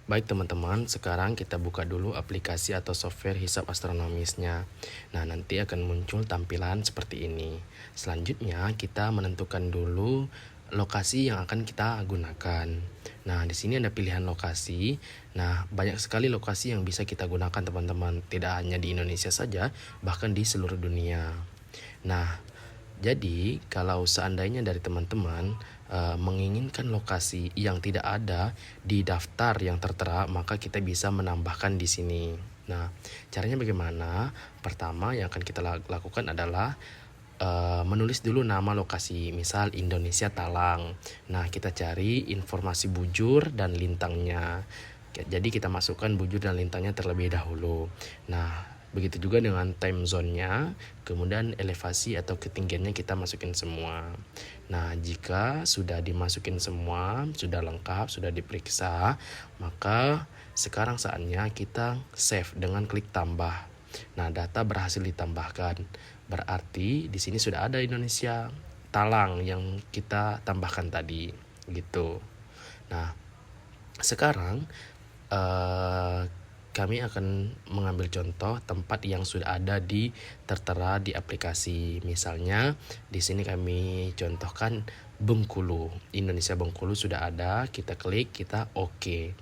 Baik teman-teman, sekarang kita buka dulu aplikasi atau software hisap astronomisnya. Nah, nanti akan muncul tampilan seperti ini. Selanjutnya, kita menentukan dulu lokasi yang akan kita gunakan. Nah, di sini ada pilihan lokasi. Nah, banyak sekali lokasi yang bisa kita gunakan teman-teman. Tidak hanya di Indonesia saja, bahkan di seluruh dunia. Nah, jadi kalau seandainya dari teman-teman menginginkan lokasi yang tidak ada di daftar yang tertera, maka kita bisa menambahkan di sini. Nah, caranya bagaimana? Pertama yang akan kita lakukan adalah menulis dulu nama lokasi, misal Indonesia Talang. Nah, kita cari informasi bujur dan lintangnya. Jadi kita masukkan bujur dan lintangnya terlebih dahulu. Nah, begitu juga dengan time zone-nya, kemudian elevasi atau ketinggiannya kita masukin semua. Nah, jika sudah dimasukin semua, sudah lengkap, sudah diperiksa, maka sekarang saatnya kita save dengan klik tambah. Nah, data berhasil ditambahkan. Berarti di sini sudah ada Indonesia Talang yang kita tambahkan tadi, gitu. Nah, sekarang eh, kami akan mengambil contoh tempat yang sudah ada tertera di aplikasi. Misalnya di sini kami contohkan Bengkulu, Indonesia Bengkulu sudah ada, kita klik, kita oke.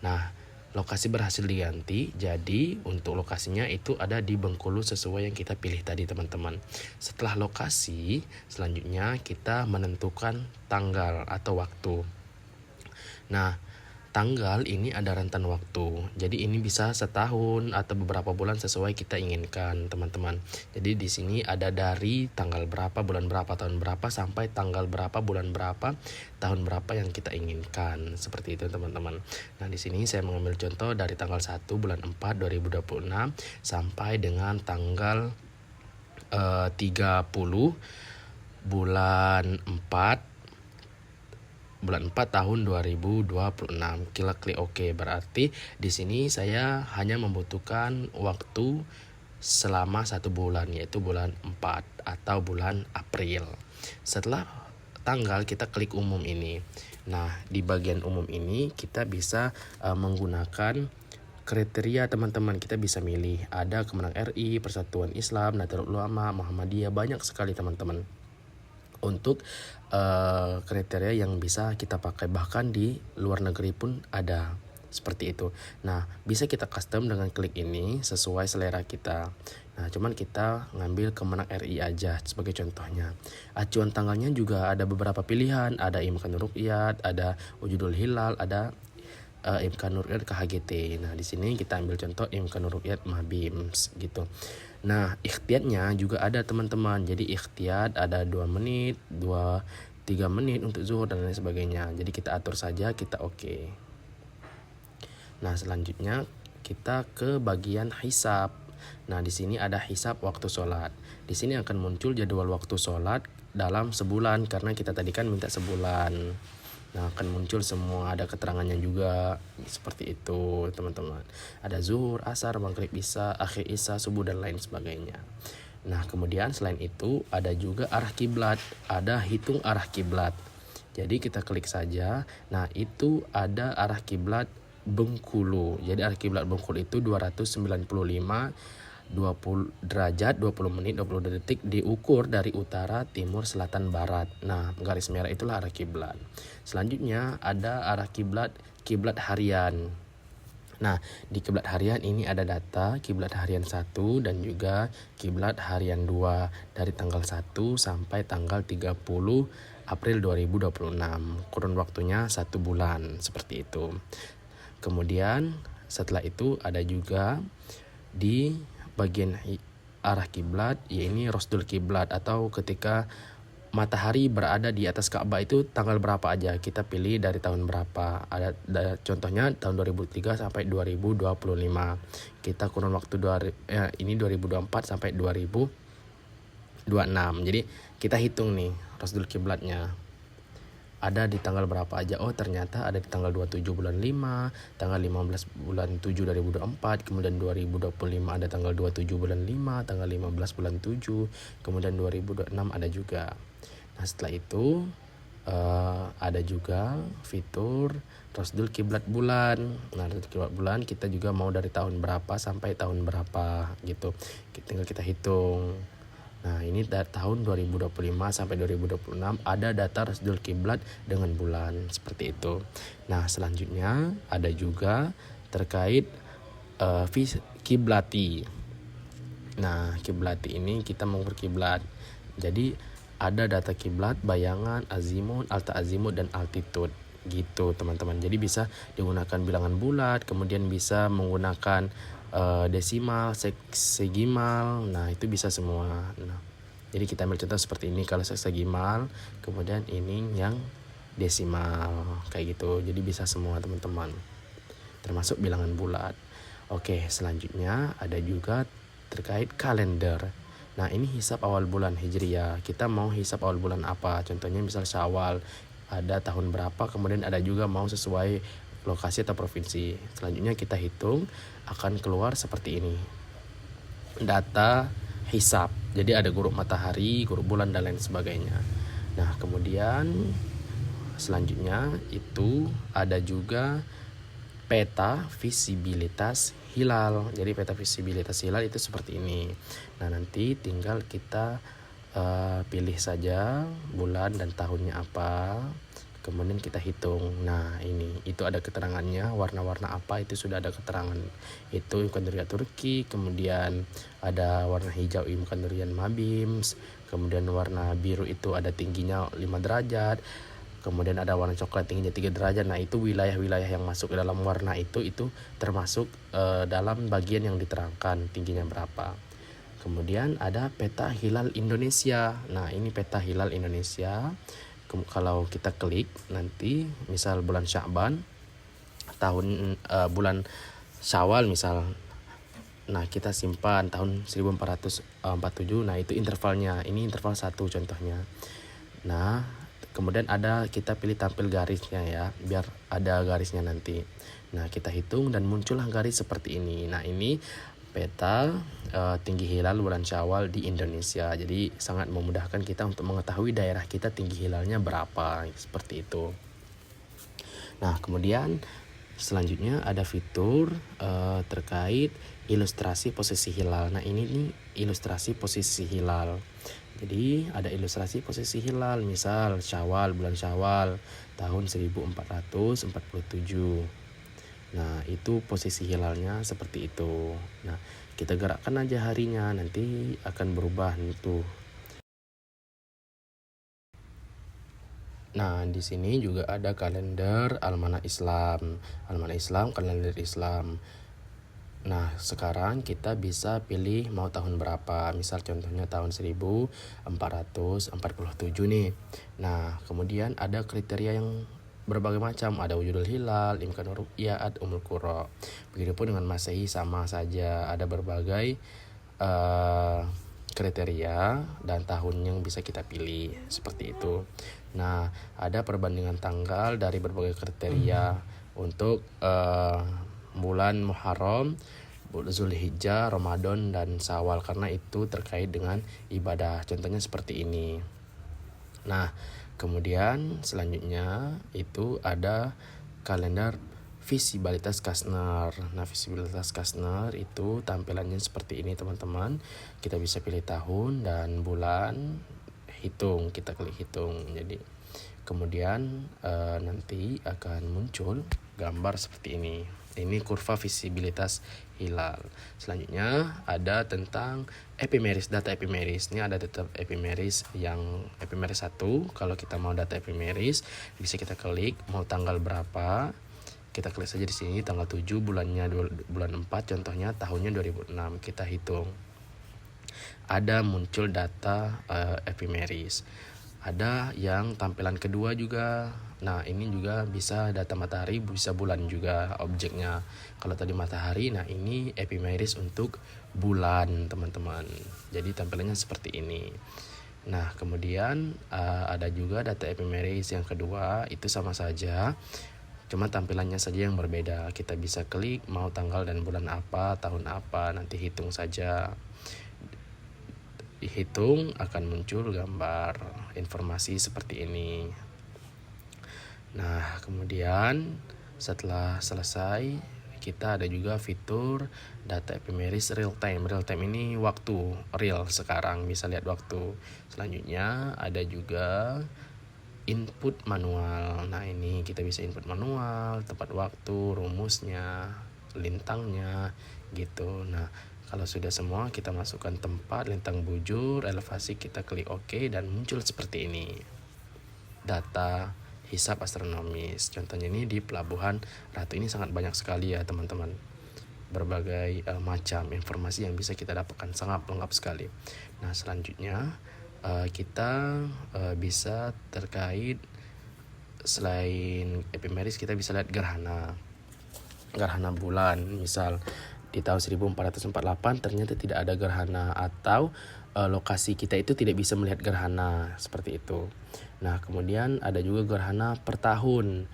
Nah, lokasi berhasil diganti, jadi untuk lokasinya itu ada di Bengkulu sesuai yang kita pilih tadi teman-teman. Setelah lokasi, selanjutnya kita menentukan tanggal atau waktu. Nah, tanggal ini ada rentan waktu. Jadi ini bisa setahun atau beberapa bulan sesuai kita inginkan, teman-teman. Jadi di sini ada dari tanggal berapa, bulan berapa, tahun berapa sampai tanggal berapa, bulan berapa, tahun berapa yang kita inginkan. Seperti itu, teman-teman. Nah, di sini saya mengambil contoh dari tanggal 1 bulan 4 2026 sampai dengan tanggal 30 bulan 4 tahun 2026. Kita klik OK. Berarti di sini saya hanya membutuhkan waktu selama 1 bulan, yaitu bulan 4 atau bulan April. Setelah tanggal kita klik umum ini. Nah, di bagian umum ini kita bisa menggunakan kriteria teman-teman. Kita bisa milih ada Kemenang RI, Persatuan Islam, Nahdlatul Ulama, Muhammadiyah, banyak sekali teman-teman untuk kriteria yang bisa kita pakai, bahkan di luar negeri pun ada seperti itu. Nah, bisa kita custom dengan klik ini sesuai selera kita. Nah, cuman kita ngambil Kemenang RI aja sebagai contohnya. Acuan tanggalnya juga ada beberapa pilihan, ada Imkanul Ruqyat, ada Wujudul Hilal, ada Imkanul Ruqyat KHGT. Nah, di sini kita ambil contoh Imkanul Ruqyat Mabims gitu. Nah, ikhtiatnya juga ada teman-teman. Jadi ikhtiat ada 2 menit, 3 menit untuk zuhur dan lain sebagainya. Jadi kita atur saja, kita oke. Nah, selanjutnya kita ke bagian hisab. Nah, di sini ada hisab waktu sholat. Di sini akan muncul jadwal waktu sholat dalam sebulan karena kita tadi kan minta sebulan. Nah, akan muncul semua, ada keterangannya juga seperti itu, teman-teman. Ada zuhur, asar, maghrib, isya, akhir isya, subuh dan lain sebagainya. Nah, kemudian selain itu ada juga arah kiblat, ada hitung arah kiblat. Jadi kita klik saja. Nah, itu ada arah kiblat Bengkulu. Jadi arah kiblat Bengkulu itu 295 20 derajat, 20 menit, 20 detik diukur dari utara, timur, selatan, barat. Nah, garis merah itulah arah kiblat. Selanjutnya ada arah kiblat harian. Nah, di kiblat harian ini ada data kiblat harian 1 dan juga kiblat harian 2 dari tanggal 1 sampai tanggal 30 April 2026. Kurun waktunya 1 bulan, seperti itu. Kemudian setelah itu ada juga di bagian arah kiblat, yaitu Rosdul Kiblat, atau ketika matahari berada di atas Ka'bah itu tanggal berapa aja, kita pilih dari tahun berapa. Ada contohnya tahun 2003 sampai 2025. Kita kurun waktu ini 2024 sampai 2026. Jadi kita hitung nih Rosdul Kiblatnya ada di tanggal berapa aja. Oh, ternyata ada di tanggal 27 bulan 5, tanggal 15 bulan 7 2024, kemudian 2025 ada tanggal 27 bulan 5, tanggal 15 bulan 7, kemudian 2026 ada juga. Nah, setelah itu Ada juga fitur Rasdul Kiblat Bulan. Nah, Rasdul Kiblat Bulan kita juga mau dari tahun berapa sampai tahun berapa gitu. Tinggal kita hitung. Nah, ini dari tahun 2025 sampai 2026 ada data Rasdul Kiblat dengan bulan seperti itu. Nah, selanjutnya ada juga terkait kiblati. Nah, kiblati ini kita mengukur kiblat. Jadi ada data kiblat, bayangan, azimut, alta azimut, dan altitude gitu teman-teman. Jadi bisa digunakan bilangan bulat, kemudian bisa menggunakan desimal, seksimal. Nah, itu bisa semua. Nah, jadi kita ambil contoh seperti ini. Kalau seksimal, kemudian ini yang desimal kayak gitu. Jadi bisa semua teman-teman, termasuk bilangan bulat. Oke, selanjutnya ada juga terkait kalender. Nah, ini hisab awal bulan Hijriah. Kita mau hisab awal bulan apa? Contohnya misal Syawal, ada tahun berapa, kemudian ada juga mau sesuai lokasi atau provinsi. Selanjutnya kita hitung, akan keluar seperti ini. Data hisab. Jadi ada grup matahari, grup bulan, dan lain sebagainya. Nah, kemudian selanjutnya itu ada juga peta visibilitas hilal. Jadi peta visibilitas hilal itu seperti ini. Nah, nanti tinggal kita pilih saja bulan dan tahunnya apa, kemudian kita hitung. Nah, itu ada keterangannya, warna-warna apa itu sudah ada keterangan. Itu Imkan Durian Turki, kemudian ada warna hijau Imkan Durian Mabims, kemudian warna biru itu ada tingginya 5 derajat. Kemudian ada warna coklat tingginya 3 derajat. Nah, itu wilayah-wilayah yang masuk ke dalam warna itu termasuk dalam bagian yang diterangkan tingginya berapa. Kemudian ada peta hilal Indonesia. Nah, ini peta hilal Indonesia. Kalau kita klik nanti misal bulan Sya'ban, bulan Syawal misal. Nah, kita simpan tahun 1447. Nah, itu intervalnya. Ini interval 1 contohnya. Nah, kemudian kita pilih tampil garisnya ya, biar ada garisnya nanti. Nah, kita hitung dan muncullah garis seperti ini. Nah, ini peta tinggi hilal bulan Syawal di Indonesia. Jadi sangat memudahkan kita untuk mengetahui daerah kita tinggi hilalnya berapa, seperti itu. Nah, kemudian selanjutnya ada fitur terkait ilustrasi posisi hilal. Nah, ini nih ilustrasi posisi hilal. Jadi ada ilustrasi posisi hilal, misal bulan Syawal tahun 1447. Nah, itu posisi hilalnya seperti itu. Nah, kita gerakkan aja harinya, nanti akan berubah itu. Nah, di sini juga ada kalender Almanak Islam. Almanak Islam, kalender Islam. Nah, sekarang kita bisa pilih mau tahun berapa. Misal contohnya tahun 1447 nih. Nah, kemudian ada kriteria yang berbagai macam. Ada wujudul hilal, imkan ru'yat, umul qura. Begitupun dengan Masehi sama saja. Ada berbagai kriteria dan tahun yang bisa kita pilih. Seperti itu. Nah, ada perbandingan tanggal dari berbagai kriteria untuk bulan Muharram, Zulhijjah, Ramadan, dan Syawal, karena itu terkait dengan ibadah. Contohnya seperti ini. Nah, kemudian selanjutnya itu ada kalender visibilitas Kastner. Nah, visibilitas Kastner itu tampilannya seperti ini teman-teman. Kita bisa pilih tahun dan bulan, hitung, kita klik hitung. Jadi kemudian nanti akan muncul gambar seperti ini. Ini kurva visibilitas hilal. Selanjutnya ada tentang epimeris, data epimeris. Ini ada data epimeris yang epimeris 1. Kalau kita mau data epimeris, bisa kita klik mau tanggal berapa. Kita klik saja di sini tanggal 7, bulannya bulan 4, contohnya tahunnya 2006. Kita hitung. Ada muncul data epimeris. Ada yang tampilan kedua juga. Nah, ini juga bisa data matahari, bisa bulan juga objeknya. Kalau tadi matahari, nah ini epimeris untuk bulan, teman-teman. Jadi tampilannya seperti ini. Nah, kemudian ada juga data epimeris yang kedua, itu sama saja. Cuma tampilannya saja yang berbeda. Kita bisa klik mau tanggal dan bulan apa, tahun apa, nanti hitung saja. Dihitung akan muncul gambar informasi seperti ini. Nah, kemudian setelah selesai, kita ada juga fitur data epimeris real time. Real time ini waktu real sekarang, bisa lihat waktu. Selanjutnya ada juga input manual. Nah, ini kita bisa input manual, tepat waktu, rumusnya, lintangnya gitu. Nah, kalau sudah semua kita masukkan tempat, lintang bujur, elevasi, kita klik OK dan muncul seperti ini. Data hisap astronomis. Contohnya ini di Pelabuhan Ratu, ini sangat banyak sekali ya teman-teman. Berbagai macam informasi yang bisa kita dapatkan, sangat lengkap sekali. Nah, selanjutnya kita bisa terkait, selain epimeris kita bisa lihat gerhana bulan. Misal di tahun 1448 ternyata tidak ada gerhana, atau lokasi kita itu tidak bisa melihat gerhana, seperti itu. Nah, kemudian ada juga gerhana per tahun.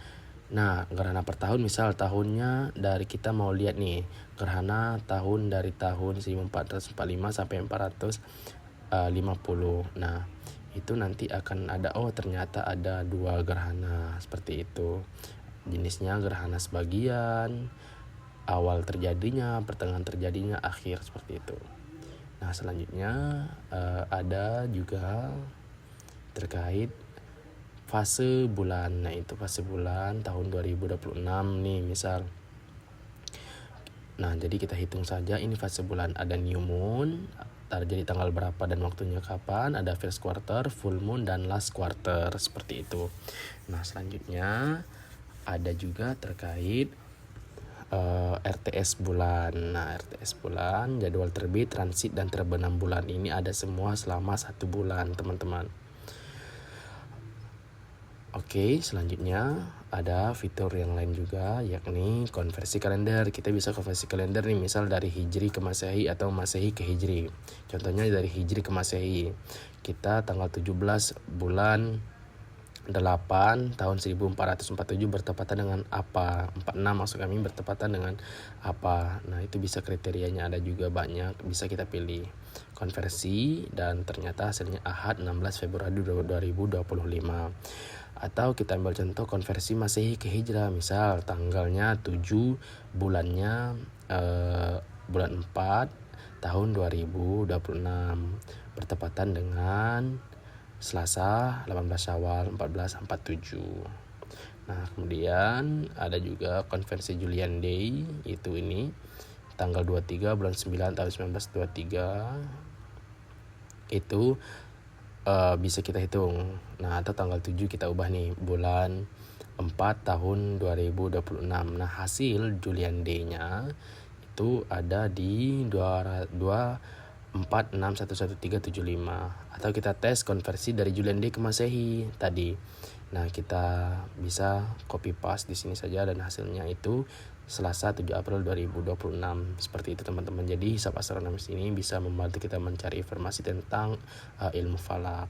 Nah, gerhana per tahun misal tahunnya dari kita mau lihat nih, gerhana tahun dari tahun 1445 sampai 450. Nah, itu nanti akan ada, oh ternyata ada 2 gerhana seperti itu. Jenisnya gerhana sebagian, awal terjadinya, pertengahan terjadinya, akhir, seperti itu. Nah, selanjutnya ada juga terkait fase bulan. Nah, itu fase bulan tahun 2026 nih misal. Nah, jadi kita hitung saja ini fase bulan. Ada new moon, terjadi tanggal berapa dan waktunya kapan. Ada first quarter, full moon, dan last quarter, seperti itu. Nah, selanjutnya ada juga terkait RTS bulan. Nah, RTS bulan, jadwal terbit, transit, dan terbenam bulan. Ini ada semua selama 1 bulan, teman-teman. Oke, selanjutnya ada fitur yang lain juga, yakni konversi kalender. Kita bisa konversi kalender nih, misal dari Hijri ke Masehi atau Masehi ke Hijri. Contohnya dari Hijri ke Masehi. Kita tanggal 17 bulan 8 tahun 1447 bertepatan dengan apa? 46 maksud kami, bertepatan dengan apa? Nah, itu bisa kriterianya, ada juga banyak, bisa kita pilih konversi dan ternyata hasilnya Ahad 16 Februari 2025. Atau kita ambil contoh konversi Masehi ke Hijrah, misal tanggalnya 7, bulannya bulan 4 tahun 2026 bertepatan dengan Selasa 18 Syawal 1447. Nah, kemudian ada juga konversi Julian Day, itu ini tanggal 23 bulan 9 tahun 1923. Itu bisa kita hitung. Nah, atau tanggal 7 kita ubah nih, bulan 4 tahun 2026. Nah, hasil Julian Day-nya itu ada di 246111375. Atau kita tes konversi dari Julian Day ke Masehi tadi. Nah, kita bisa copy paste di sini saja dan hasilnya itu Selasa 7 April 2026. Seperti itu teman-teman. Jadi hisap astronomis ini bisa membantu kita mencari informasi tentang ilmu falak.